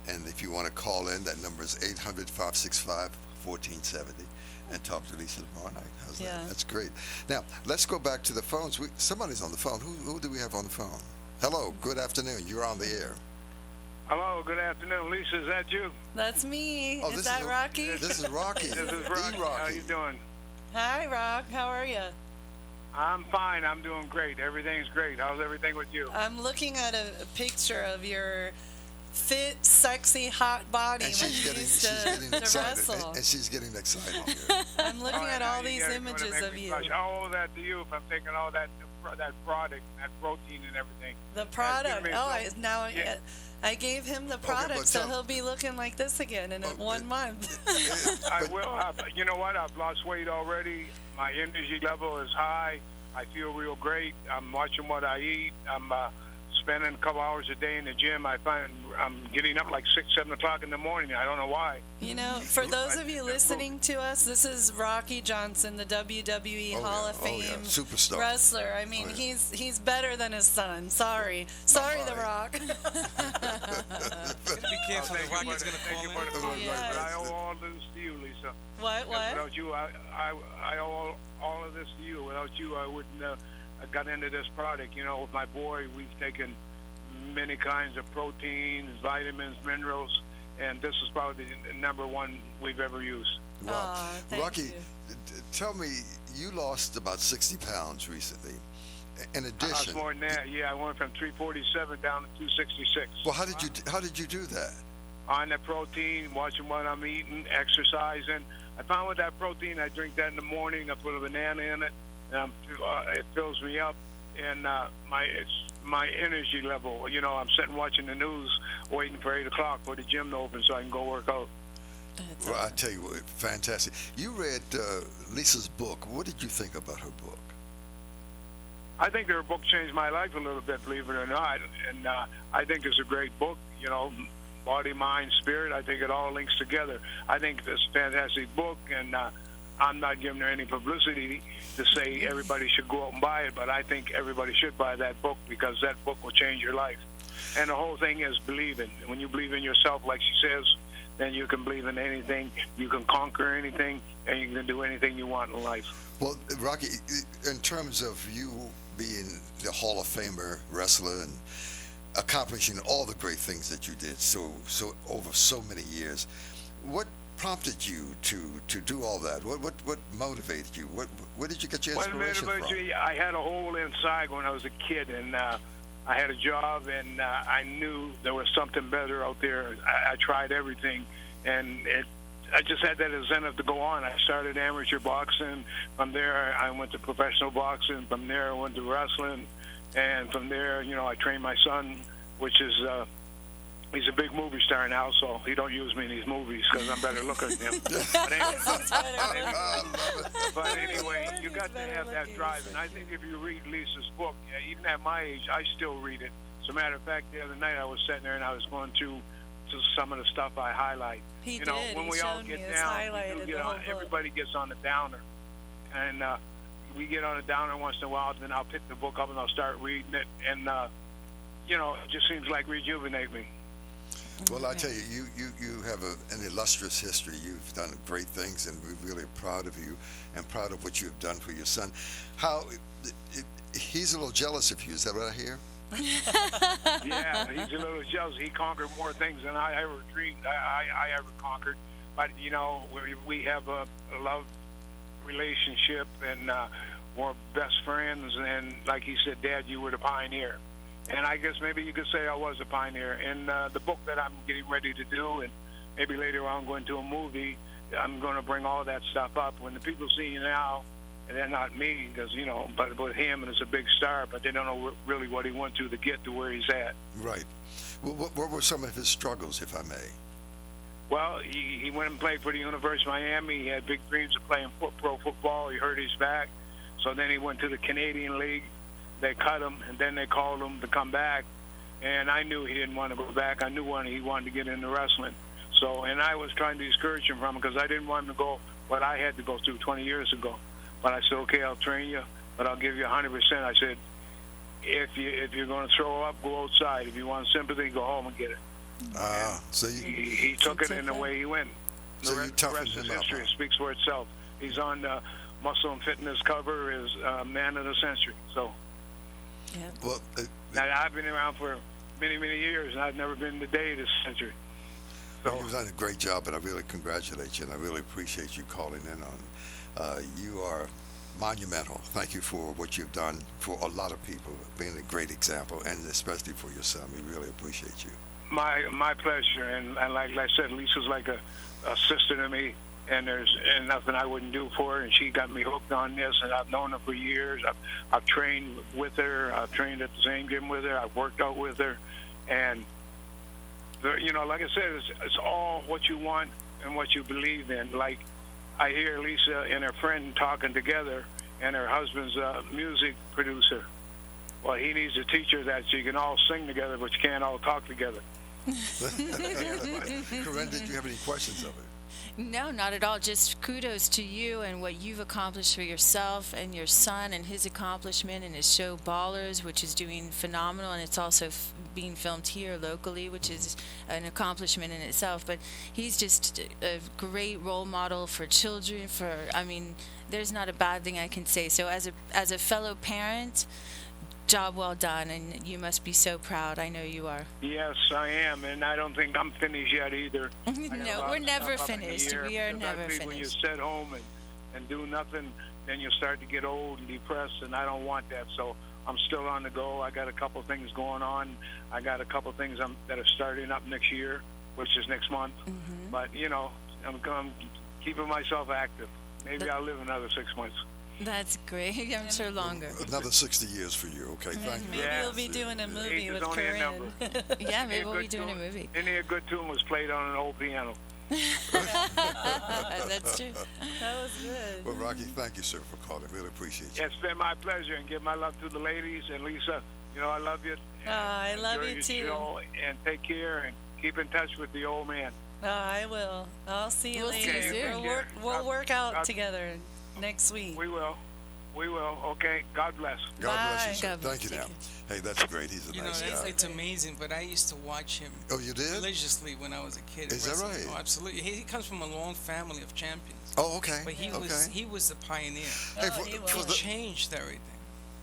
And if you want to call in, that number is 800-565-1470 and talk to Lisa tomorrow night. How's that? That's great. Now, let's go back to the phones. Somebody's on the phone. Who do we have on the phone? Hello, good afternoon. You're on the air. Hello, good afternoon. Lisa, is that you? That's me. Is that Rocky? This is Rocky. This is Rocky. How you doing? Hi, Rock. How are you? I'm fine. I'm doing great. Everything's great. How's everything with you? I'm looking at a picture of your fit, sexy, hot body when you used to wrestle. And she's getting excited. I'm looking at all these images of you. All that to you if I'm taking all that that product, that protein and everything. The product. Yeah. I gave him the product, so he'll be looking like this again in 1 month. I will. You know what? I've lost weight already. My energy level is high. I feel real great. I'm watching what I eat. I'm spending a couple hours a day in the gym. I find I'm getting up like 6, 7 o'clock in the morning. I don't know why. You know, for those of you listening to us, this is Rocky Johnson, the WWE Hall of Fame superstar wrestler. I mean, he's better than his son. Sorry, The Rock. Be careful, The Rock is going to call in. But I owe all this to you, Lisa. What? Without you, I owe all of this to you. Without you, I wouldn't have got into this product. You know, with my boy, we've taken many kinds of proteins, vitamins, minerals, and this is probably the number one we've ever used. Wow. Rocky, you. Tell me, you lost about 60 pounds recently. In I addition, lost more than that. Yeah, I went from 347 down to 266. well, how did you do that? On the protein, watching what I'm eating, exercising. I found with that protein, I drink that in the morning. I put a banana in it, and it fills me up. And my energy level. You know, I'm sitting watching the news, waiting for 8 o'clock for the gym to open so I can go work out. Well, I tell you what, fantastic. You read Lisa's book. What did you think about her book? I think her book changed my life a little bit, believe it or not. And I think it's a great book. You know, body, mind, spirit. I think it all links together. I think it's a fantastic book, and I'm not giving her any publicity to say everybody should go out and buy it, but I think everybody should buy that book because that book will change your life. And the whole thing is believing. When you believe in yourself, like she says, then you can believe in anything, you can conquer anything, and you can do anything you want in life. Well, Rocky, in terms of you being the Hall of Famer wrestler and accomplishing all the great things that you did so over so many years, what prompted you to do all that? What motivated you? Where did you get your inspiration from? I had a hole inside when I was a kid, and I had a job, and I knew there was something better out there. I tried everything, and I just had that incentive to go on. I started amateur boxing. From there, I went to professional boxing. From there, I went to wrestling, and from there, you know, I trained my son, which is he's a big movie star now, so he don't use me in these movies because I'm better looking than him. But anyway, you got to have that drive. And I think if you read Lisa's book, even at my age, I still read it. As a matter of fact, the other night I was sitting there and I was going to some of the stuff I highlight. When we all get down, everybody gets on the downer. And we get on a downer once in a while, then I'll pick the book up and I'll start reading it. And, you know, it just seems like rejuvenate me. Well, I tell you, you have an illustrious history. You've done great things, and we're really proud of you and proud of what you've done for your son. He's a little jealous of you. Is that what I hear? Yeah, he's a little jealous. He conquered more things than I ever dreamed I ever conquered. But, you know, we have a love relationship, and we're best friends. And like he said, Dad, you were the pioneer. And I guess maybe you could say I was a pioneer. In the book that I'm getting ready to do, and maybe later on going to a movie, I'm going to bring all that stuff up. When the people see you now, and they're not me, because, you know, but with him, and it's a big star, but they don't know really what he went to get to where he's at. Right. Well, what were some of his struggles, if I may? Well, he went and played for the University of Miami. He had big dreams of playing pro football. He hurt his back. So then he went to the Canadian League. They cut him, and then they called him to come back. And I knew he didn't want to go back. I knew he wanted to get into wrestling. So, and I was trying to discourage him from it because I didn't want him to go what I had to go through 20 years ago. But I said, okay, I'll train you, but I'll give you 100%. I said, if you're going to throw up, go outside. If you want sympathy, go home and get it. So he took it in the way he went. So you toughened him up. The rest of history speaks for itself. He's on the Muscle and Fitness cover as Man of the Century. So. Yeah. Well, now, I've been around for many, many years, and I've never been the day of this century. So. You've done a great job, and I really congratulate you, and I really appreciate you calling in on. You are monumental. Thank you for what you've done for a lot of people, being a great example, and especially for your son. We really appreciate you. My pleasure, and like I said, Lisa's like a sister to me, and there's nothing I wouldn't do for her. And she got me hooked on this, and I've known her for years. I've trained with her. I've trained at the same gym with her. I've worked out with her, and like I said, it's all what you want and what you believe in. Like I hear Lisa and her friend talking together, and her husband's a music producer. Well, he needs to teach her that so you can all sing together, but you can't all talk together. Corinne, did you have any questions of it? No, not at all. Just kudos to you and what you've accomplished for yourself and your son and his accomplishment and his show Ballers, which is doing phenomenal, and it's also being filmed here locally, which is an accomplishment in itself. But he's just a great role model for children. There's not a bad thing I can say. So as a fellow parent, job well done, and you must be so proud. I know you are. Yes, I am, and I don't think I'm finished yet either. No, we're never finished. We are never finished. When you sit home and do nothing, then you start to get old and depressed, and I don't want that. So I'm still on the go. I got a couple of things going on. I got a couple of things that are starting up next year, which is next month. Mm-hmm. But, I'm keeping myself active. Maybe I'll live another 6 months. That's great. I'm sure longer. Another 60 years for you. Okay, thank you. Maybe we'll be doing a movie with Corinne. Yeah, maybe we'll be doing a movie. Any good tune was played on an old piano. That's true. That was good. Well, Rocky, thank you, sir, for calling. Really appreciate you. It's been my pleasure, and give my love to the ladies. And Lisa, I love you. I love you too. And take care, and keep in touch with the old man. I will. I'll see you later. See you soon. We'll work out together next week. We will. Okay. God bless. God bless you, Bye. sir. God bless Thank you you. now. Hey, that's great. He's a nice guy. It's amazing, but I used to watch him Oh, you did? religiously when I was a kid. Is that wrestling. right? Oh, absolutely. He comes from a long family of champions. Oh, okay. But he was the pioneer. Hey, he He was. changed everything.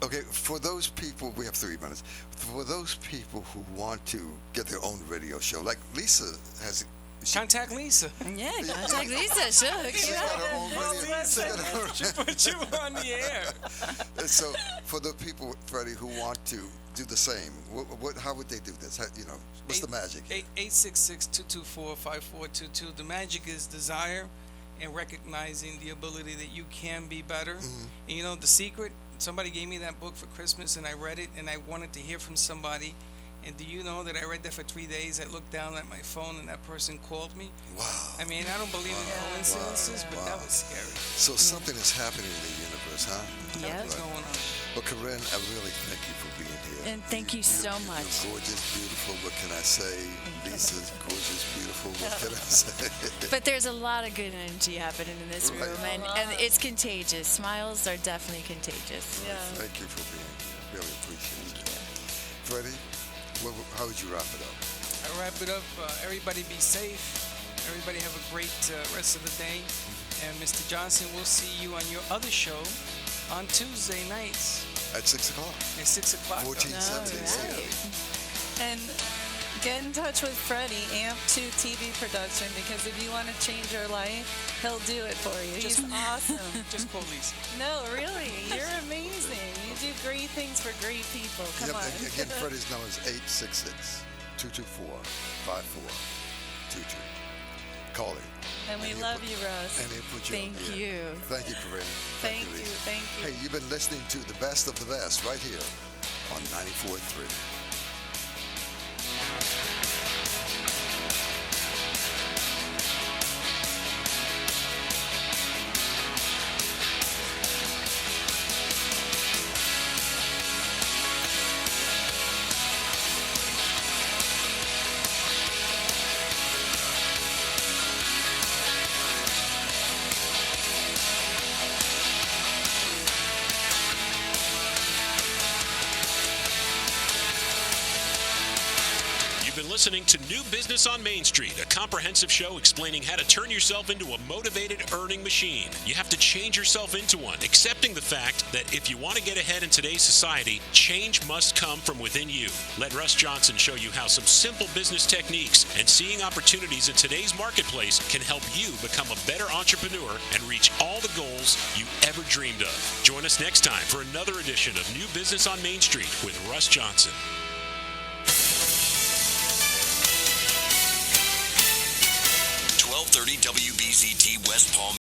Okay, for those people, we have 3 minutes. For those people who want to get their own radio show, like Lisa has. Contact Lisa. Yeah, contact Lisa. Sure. She's got her own radio. She's got her own- Put you on the air. So, for the people, Freddie, who want to do the same, how would they do this? What's the magic? 866-224-5422. The magic is desire and recognizing the ability that you can be better. Mm-hmm. And the secret, somebody gave me that book for Christmas, and I read it, and I wanted to hear from somebody. And do you know that I read that for 3 days? I looked down at my phone, and that person called me. Wow. I mean, I don't believe in coincidences, but that was scary. So something is happening in the universe, huh? Yeah. What's going on? Well, Corinne, I really thank you for being here. And thank you so much. You're gorgeous, beautiful. What can I say? Lisa's gorgeous, beautiful. What can I say? But there's a lot of good energy happening in this room, and it's contagious. Smiles are definitely contagious. Yeah. Thank you for being here. Really appreciate it. Freddie, how would you wrap it up? I wrap it up. Everybody be safe. Everybody have a great rest of the day. And Mr. Johnson, we'll see you on your other show on Tuesday nights. At 6 o'clock. At 6 o'clock. 1417. And get in touch with Freddie, AMP2 TV Production, because if you want to change your life, he'll do it for you. He's awesome. Just call Lisa. No, really, you're amazing. You do great things for great people. Come on. Again, Freddie's number is 866-224-5422. Call him. And we love you, Russ. And he'll put you on Thank the air. you. Thank you, Corinne. Thank you, Lisa. thank you. Hey, you've been listening to the best of the best right here on 94.3. Listening to New Business on Main Street, a comprehensive show explaining how to turn yourself into a motivated earning machine. You have to change yourself into one, accepting the fact that if you want to get ahead in today's society, change must come from within you. Let Russ Johnson show you how some simple business techniques and seeing opportunities in today's marketplace can help you become a better entrepreneur and reach all the goals you ever dreamed of. Join us next time for another edition of New Business on Main Street with Russ Johnson. 1230 WBZT West Palm.